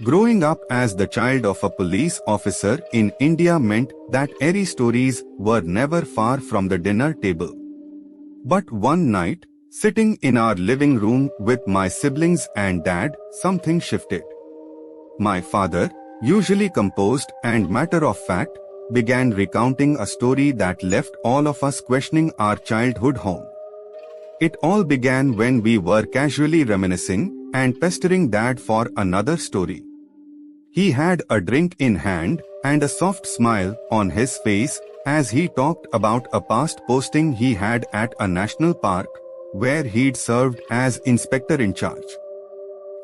Growing up as the child of a police officer in India meant that airy stories were never far from the dinner table. But one night, sitting in our living room with my siblings and dad, something shifted. My father, usually composed and matter-of-fact, began recounting a story that left all of us questioning our childhood home. It all began when we were casually reminiscing and pestering Dad for another story. He had a drink in hand and a soft smile on his face as he talked about a past posting he had at a national park where he'd served as inspector in charge.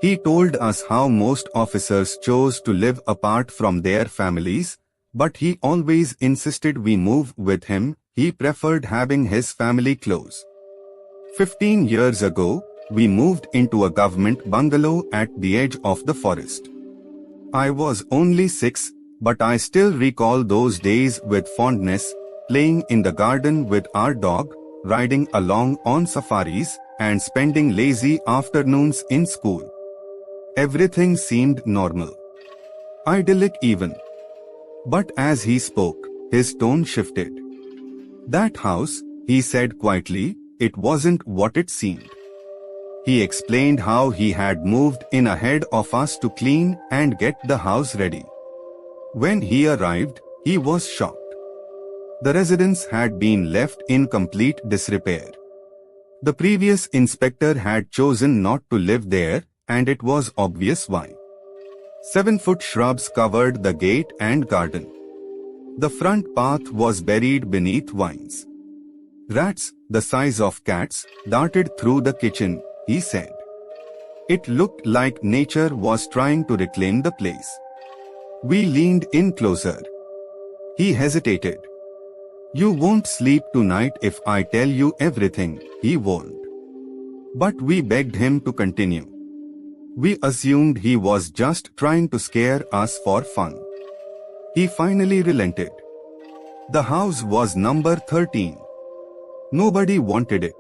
He told us how most officers chose to live apart from their families, but he always insisted we move with him. He preferred having his family close. 15 years ago, we moved into a government bungalow at the edge of the forest. I was only 6, but I still recall those days with fondness, playing in the garden with our dog, riding along on safaris, and spending lazy afternoons in school. Everything seemed normal. Idyllic even. But as he spoke, his tone shifted. That house, he said quietly, it wasn't what it seemed. He explained how he had moved in ahead of us to clean and get the house ready. When he arrived, he was shocked. The residence had been left in complete disrepair. The previous inspector had chosen not to live there, and it was obvious why. 7-foot shrubs covered the gate and garden. The front path was buried beneath vines. Rats, the size of cats, darted through the kitchen, he said. It looked like nature was trying to reclaim the place. We leaned in closer. He hesitated. You won't sleep tonight if I tell you everything, he warned. But we begged him to continue. We assumed he was just trying to scare us for fun. He finally relented. The house was number 13. Nobody wanted it.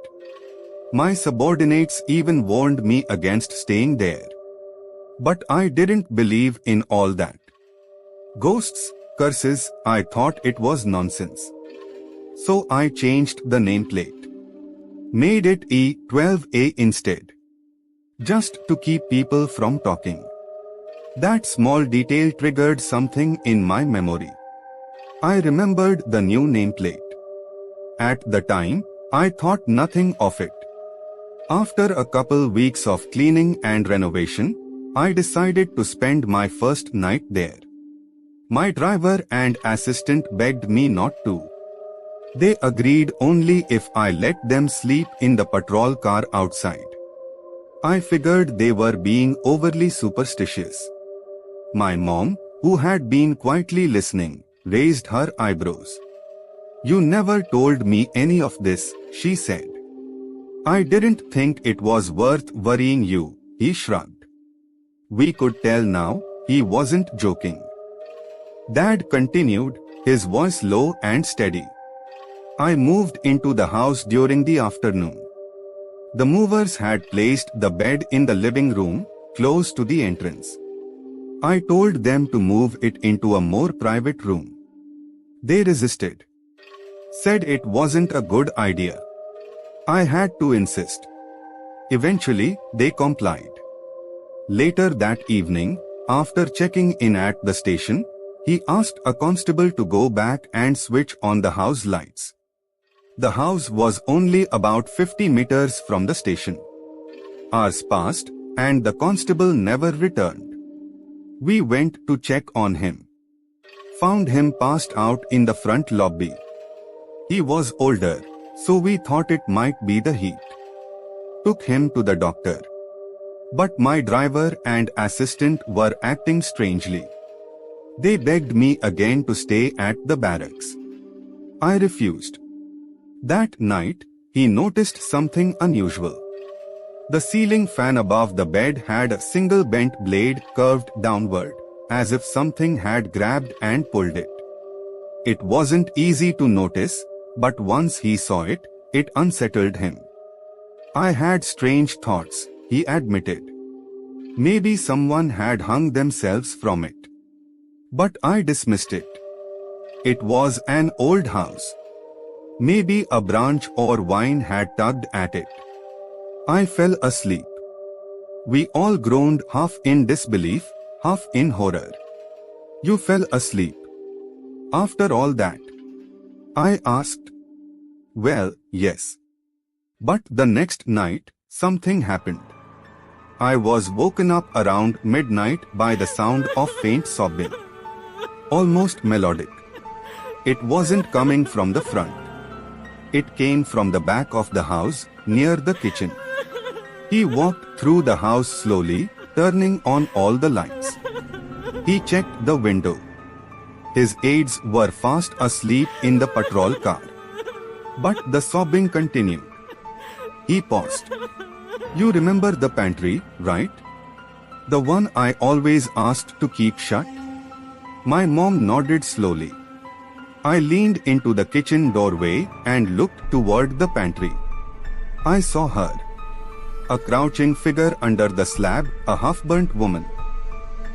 My subordinates even warned me against staying there. But I didn't believe in all that. Ghosts, curses, I thought it was nonsense. So I changed the nameplate. Made it E12A instead. Just to keep people from talking. That small detail triggered something in my memory. I remembered the new nameplate. At the time, I thought nothing of it. After a couple weeks of cleaning and renovation, I decided to spend my first night there. My driver and assistant begged me not to. They agreed only if I let them sleep in the patrol car outside. I figured they were being overly superstitious. My mom, who had been quietly listening, raised her eyebrows. You never told me any of this, she said. I didn't think it was worth worrying you, he shrugged. We could tell now, he wasn't joking. Dad continued, his voice low and steady. I moved into the house during the afternoon. The movers had placed the bed in the living room, close to the entrance. I told them to move it into a more private room. They resisted. Said it wasn't a good idea. I had to insist. Eventually, they complied. Later that evening, after checking in at the station, he asked a constable to go back and switch on the house lights. The house was only about 50 meters from the station. Hours passed, and the constable never returned. We went to check on him. Found him passed out in the front lobby. He was older, so we thought it might be the heat. Took him to the doctor. But my driver and assistant were acting strangely. They begged me again to stay at the barracks. I refused. That night, he noticed something unusual. The ceiling fan above the bed had a single bent blade curved downward, as if something had grabbed and pulled it. It wasn't easy to notice, but once he saw it, it unsettled him. I had strange thoughts, he admitted. Maybe someone had hung themselves from it. But I dismissed it. It was an old house. Maybe a branch or vine had tugged at it. I fell asleep. We all groaned, half in disbelief, half in horror. You fell asleep. After all that? I asked. Well, yes. But the next night, something happened. I was woken up around midnight by the sound of faint sobbing. Almost melodic. It wasn't coming from the front. It came from the back of the house, near the kitchen. He walked through the house slowly, turning on all the lights. He checked the window. His aides were fast asleep in the patrol car. But the sobbing continued. He paused. You remember the pantry, right? The one I always asked to keep shut? My mom nodded slowly. I leaned into the kitchen doorway and looked toward the pantry. I saw her. A crouching figure under the slab, a half-burnt woman.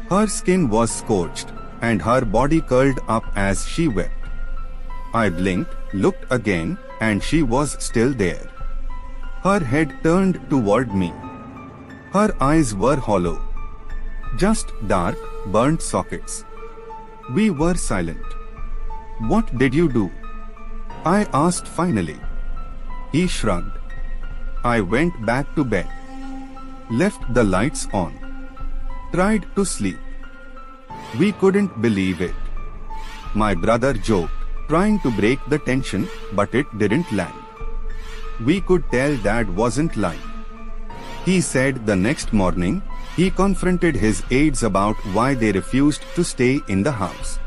Her skin was scorched, and her body curled up as she wept. I blinked, looked again, and she was still there. Her head turned toward me. Her eyes were hollow. Just dark, burnt sockets. We were silent. What did you do? I asked finally. He shrugged. I went back to bed. Left the lights on. Tried to sleep. We couldn't believe it. My brother joked, trying to break the tension, but it didn't land. We could tell Dad wasn't lying. He said the next morning, he confronted his aides about why they refused to stay in the house.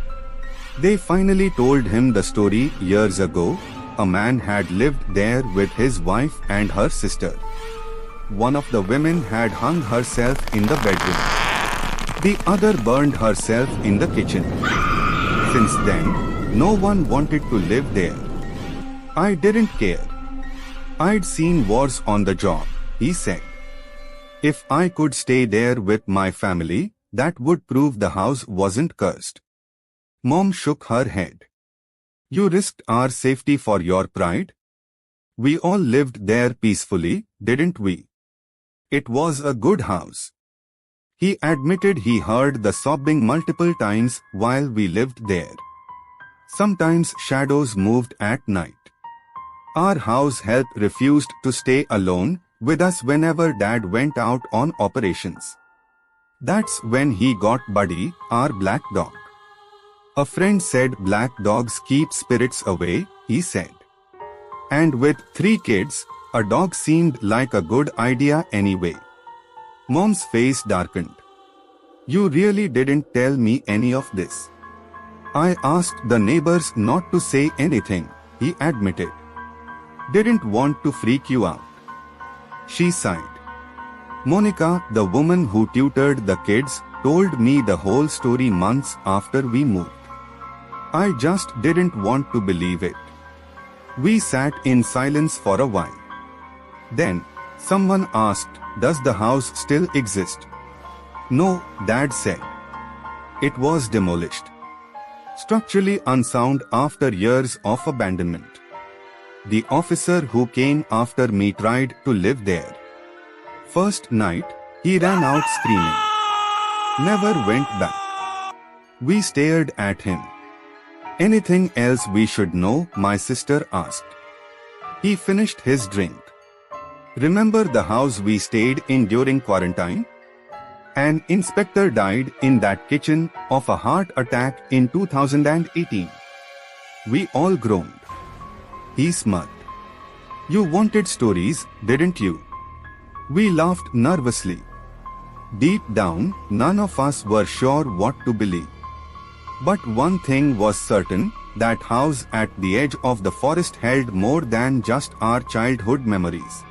They finally told him the story years ago. A man had lived there with his wife and her sister. One of the women had hung herself in the bedroom. The other burned herself in the kitchen. Since then, no one wanted to live there. I didn't care. I'd seen wars on the job, he said. If I could stay there with my family, that would prove the house wasn't cursed. Mom shook her head. You risked our safety for your pride? We all lived there peacefully, didn't we? It was a good house. He admitted he heard the sobbing multiple times while we lived there. Sometimes shadows moved at night. Our house help refused to stay alone with us whenever Dad went out on operations. That's when he got Buddy, our black dog. A friend said black dogs keep spirits away, he said. And with 3 kids, a dog seemed like a good idea anyway. Mom's face darkened. You really didn't tell me any of this. I asked the neighbors not to say anything, he admitted. Didn't want to freak you out. She sighed. Monica, the woman who tutored the kids, told me the whole story months after we moved. I just didn't want to believe it. We sat in silence for a while. Then, someone asked, does the house still exist? No, Dad said. It was demolished. Structurally unsound after years of abandonment. The officer who came after me tried to live there. First night, he ran out screaming. Never went back. We stared at him. Anything else we should know? My sister asked. He finished his drink. Remember the house we stayed in during quarantine? An inspector died in that kitchen of a heart attack in 2018. We all groaned. He smirked. You wanted stories, didn't you? We laughed nervously. Deep down, none of us were sure what to believe. But one thing was certain, that house at the edge of the forest held more than just our childhood memories.